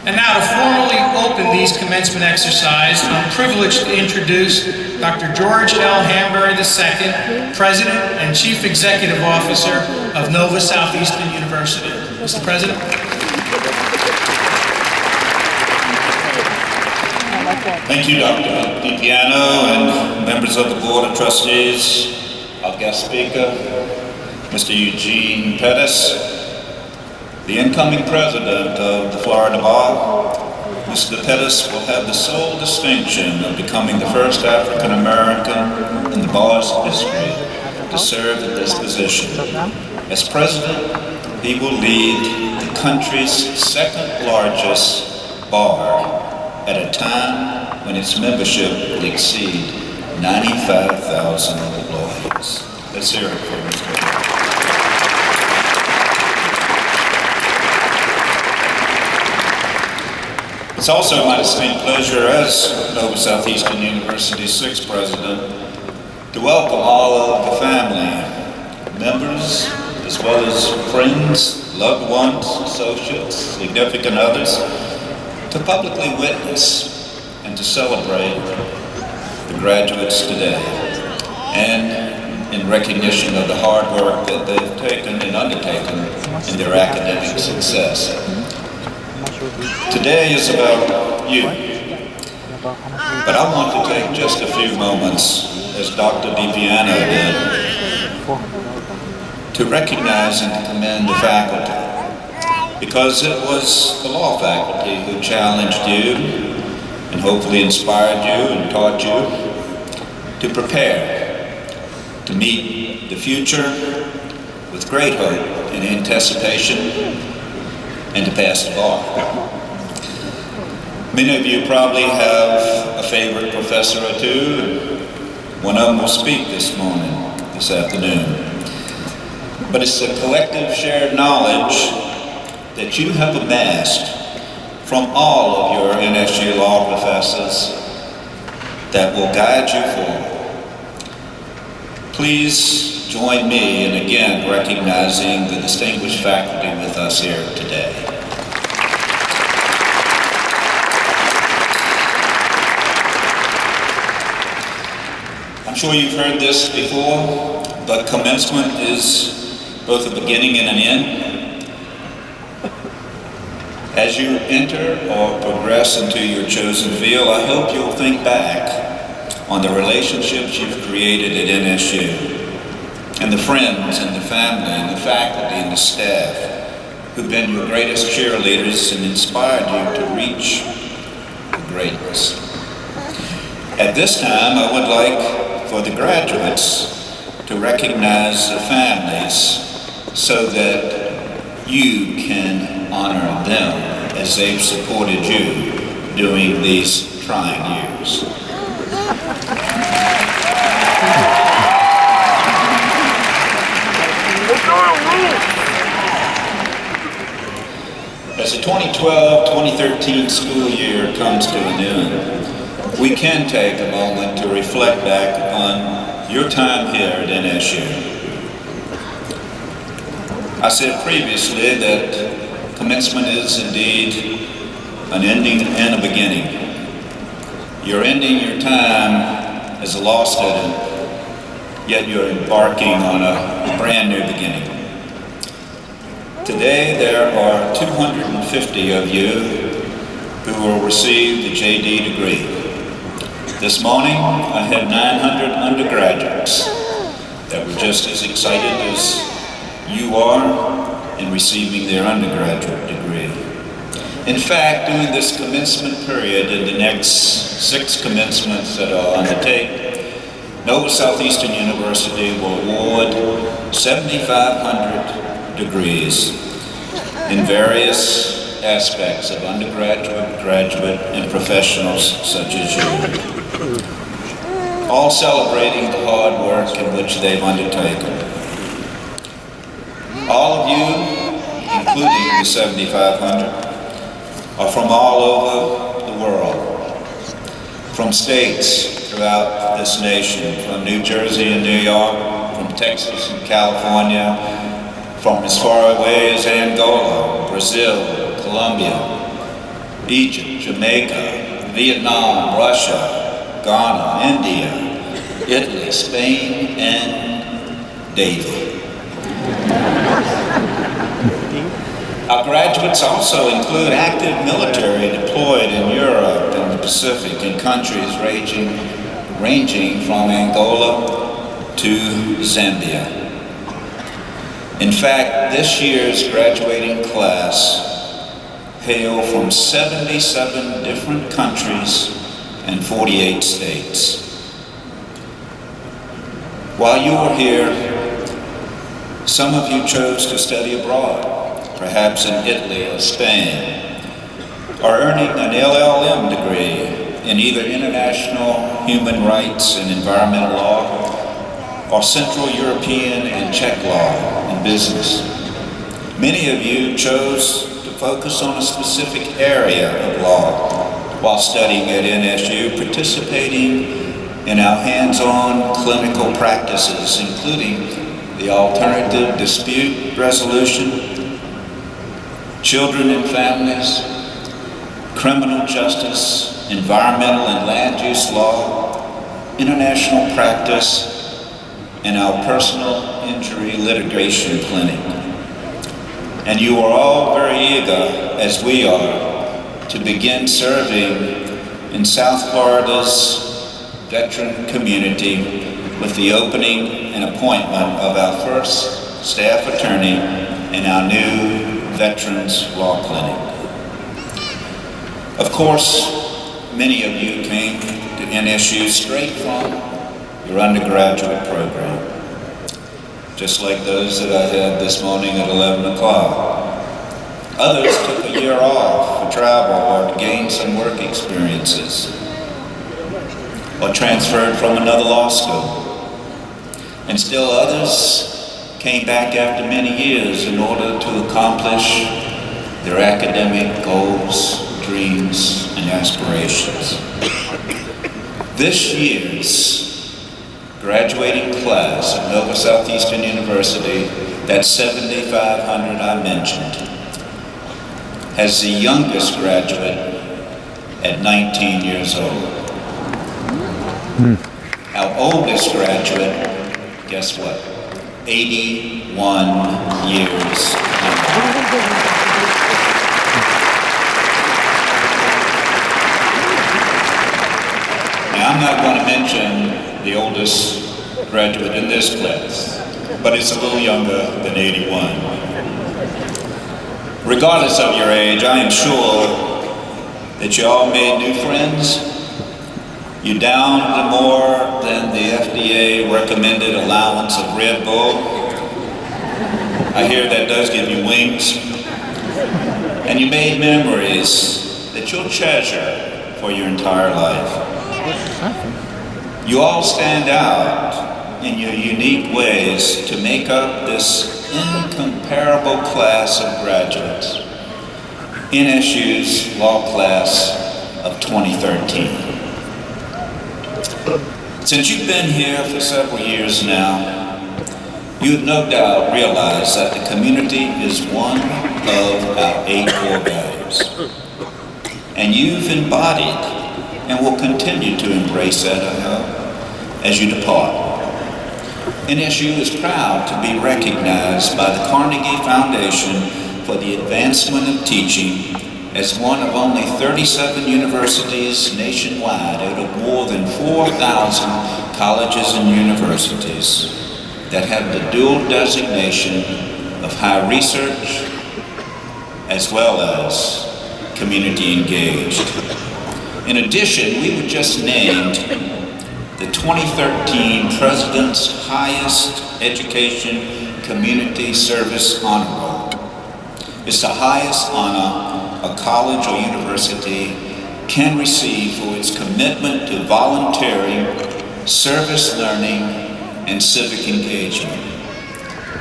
And now to formally open these commencement exercises, I'm privileged to introduce Dr. George L. Hanbury II, President and Chief Executive Officer of Nova Southeastern University. Mr. President. Thank you, Dr. DiPiano, and members of the Board of Trustees, our guest speaker, Mr. Eugene Pettis, the incoming president of the Florida Bar. Mr. Pettis will have the sole distinction of becoming the first African American in the bar's history to serve in this position. As president, he will lead the country's second largest bar at a time when its membership will exceed 95,000 employees. Let's hear it for Mr. Pettis. It's also my distinct pleasure as Nova Southeastern University's sixth president to welcome all of the family, members, as well as friends, loved ones, associates, significant others, to publicly witness and to celebrate the graduates today, and in recognition of the hard work that they've taken and undertaken in their academic success. Today is about you, but I want to take just a few moments, as Dr. DiPiano did, to recognize and to commend the faculty, because it was the law faculty who challenged you and hopefully inspired you and taught you to prepare to meet the future with great hope and anticipation and to pass the bar. Many of you probably have a favorite professor or two. One of them will speak this afternoon. But it's the collective shared knowledge that you have amassed from all of your NSU law professors that will guide you forward. Please join me in again recognizing the distinguished faculty with us here today. I'm sure you've heard this before, but commencement is both a beginning and an end. As you enter or progress into your chosen field, I hope you'll think back on the relationships you've created at NSU, and the friends and the family and the faculty and the staff who've been your greatest cheerleaders and inspired you to reach greatness. At this time, I would like for the graduates to recognize the families so that you can honor them as they've supported you during these trying years. As the 2012-2013 school year comes to an end, we can take a moment to reflect back upon your time here at NSU. I said previously that commencement is indeed an ending and a beginning. You're ending your time as a law student, yet you're embarking on a brand new beginning. Today there are 250 of you who will receive the JD degree. This morning I had 900 undergraduates that were just as excited as you are in receiving their undergraduate degree. In fact, during this commencement period and the next 6 commencements that are undertaken, Nova Southeastern University will award 7,500 degrees in various aspects of undergraduate, graduate, and professionals such as you, all celebrating the hard work in which they've undertaken. All of you, including the 7,500, are from all over the world, from states throughout this nation, from New Jersey and New York, from Texas and California, from as far away as Angola, Brazil, Colombia, Egypt, Jamaica, Vietnam, Russia, Ghana, India, Italy, Spain, and Davy. Our graduates also include active military deployed in Europe and the Pacific in countries ranging from Angola to Zambia. In fact, this year's graduating class hail from 77 different countries and 48 states. While you were here, some of you chose to study abroad, perhaps in Italy or Spain, or earning an LLM degree in either international human rights and environmental law or Central European and Czech law and business. Many of you chose to focus on a specific area of law while studying at NSU, participating in our hands-on clinical practices, including the alternative dispute resolution, children and families, criminal justice, environmental and land use law, international practice, and our personal injury litigation clinic. And you are all very eager, as we are, to begin serving in South Florida's veteran community with the opening and appointment of our first staff attorney in our new Veterans Law Clinic. Of course, many of you came to NSU straight from your undergraduate program, just like those that I had this morning at 11 o'clock. Others took a year off for travel or to gain some work experiences, or transferred from another law school. And still others came back after many years in order to accomplish their academic goals, dreams, and aspirations. This year's graduating class of Nova Southeastern University, that 7,500 I mentioned, has the youngest graduate at 19 years old. Our oldest graduate, guess what? 81 years old. Now, I'm not going to mention the oldest graduate in this class, but it's a little younger than 81. Regardless of your age, I am sure that you all made new friends. You downed more than the FDA recommended allowance of Red Bull. I hear that does give you wings. And you made memories that you'll treasure for your entire life. You all stand out in your unique ways to make up this incomparable class of graduates, NSU's law class of 2013. Since you've been here for several years now, you have no doubt realized that the community is one of our 8 core values. And you've embodied and will continue to embrace that, I hope, as you depart. NSU is proud to be recognized by the Carnegie Foundation for the advancement of teaching as one of only 37 universities nationwide out of more than 4,000 colleges and universities that have the dual designation of high research as well as community engaged. In addition, we were just named the 2013 President's Highest Education Community Service Honor Roll. It's the highest honor a college or university can receive for its commitment to volunteering, service learning, and civic engagement,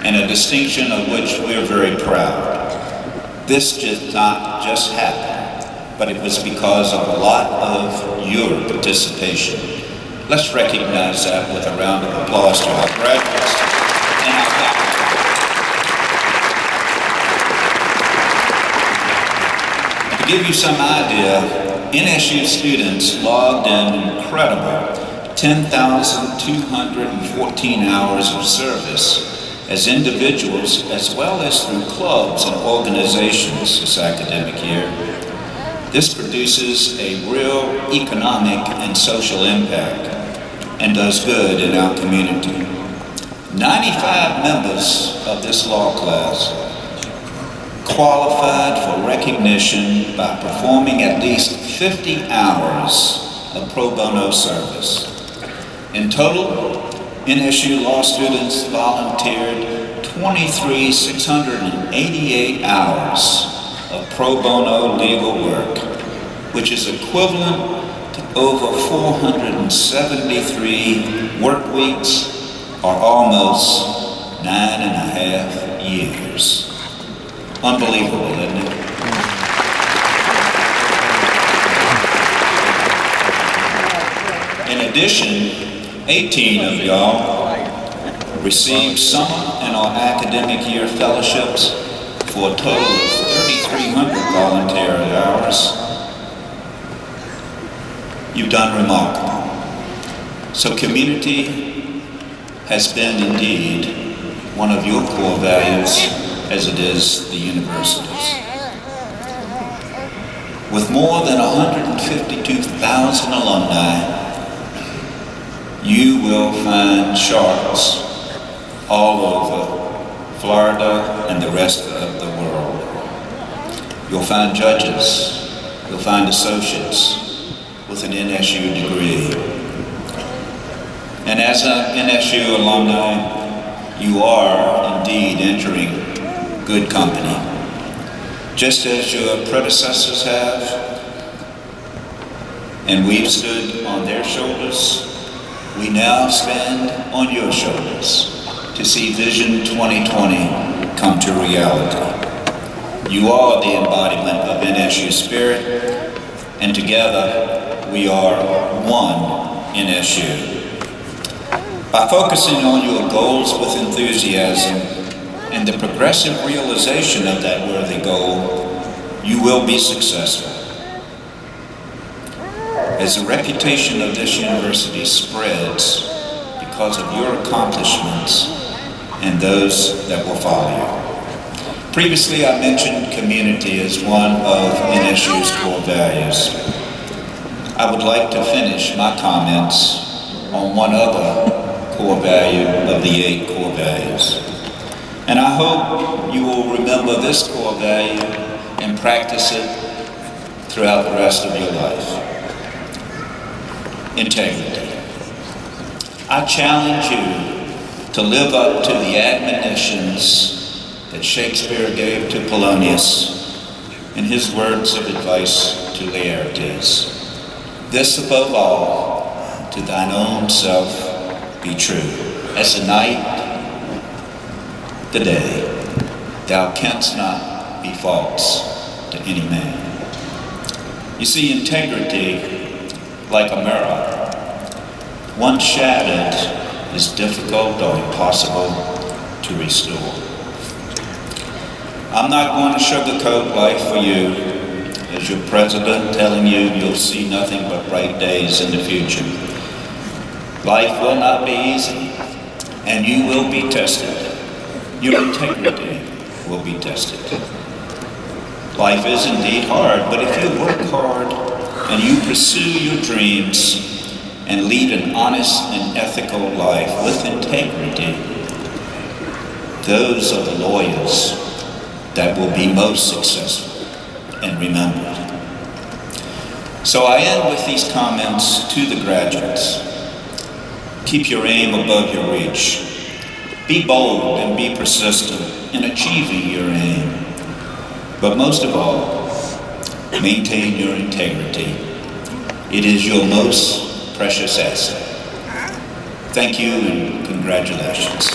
and a distinction of which we're very proud. This did not just happen, but it was because of a lot of your participation. Let's recognize that with a round of applause to our graduates and our faculty. To give you some idea, NSU students logged an incredible 10,214 hours of service as individuals as well as through clubs and organizations this academic year. This produces a real economic and social impact and does good in our community. 95 members of this law class qualified for recognition by performing at least 50 hours of pro bono service. In total, NSU law students volunteered 23,688 hours of pro bono legal work, which is equivalent to over 473 work weeks or almost 9.5 years. Unbelievable, isn't it? In addition, 18 of y'all received summer and or academic year fellowships for a total of 3,300 voluntary hours. You've done remarkable. So community has been indeed one of your core values, as it is the university's. With more than 152,000 alumni, you will find sharks all over Florida and the rest of the world. You'll find judges, you'll find associates with an NSU degree. And as an NSU alumni, you are indeed entering good company. Just as your predecessors have, and we've stood on their shoulders, we now stand on your shoulders to see Vision 2020 come to reality. You are the embodiment of NSU spirit, and together we are one NSU. By focusing on your goals with enthusiasm and the progressive realization of that worthy goal, you will be successful. As the reputation of this university spreads because of your accomplishments and those that will follow you. Previously, I mentioned community as one of NSU's core values. I would like to finish my comments on one other core value of the 8 core values. And I hope you will remember this core value and practice it throughout the rest of your life. Integrity. I challenge you to live up to the admonitions that Shakespeare gave to Polonius in his words of advice to Laertes. This above all, to thine own self be true. As the night, the day, thou canst not be false to any man. You see, integrity, like a mirror, once shattered, is difficult or impossible to restore. I'm not going to sugarcoat life for you as your president telling you you'll see nothing but bright days in the future. Life will not be easy, and you will be tested. Your integrity will be tested. Life is indeed hard, but if you work hard and you pursue your dreams and lead an honest and ethical life with integrity, those are the lawyers that will be most successful and remembered. So I end with these comments to the graduates. Keep your aim above your reach. Be bold and be persistent in achieving your aim. But most of all, maintain your integrity. It is your most precious asset. Thank you and congratulations.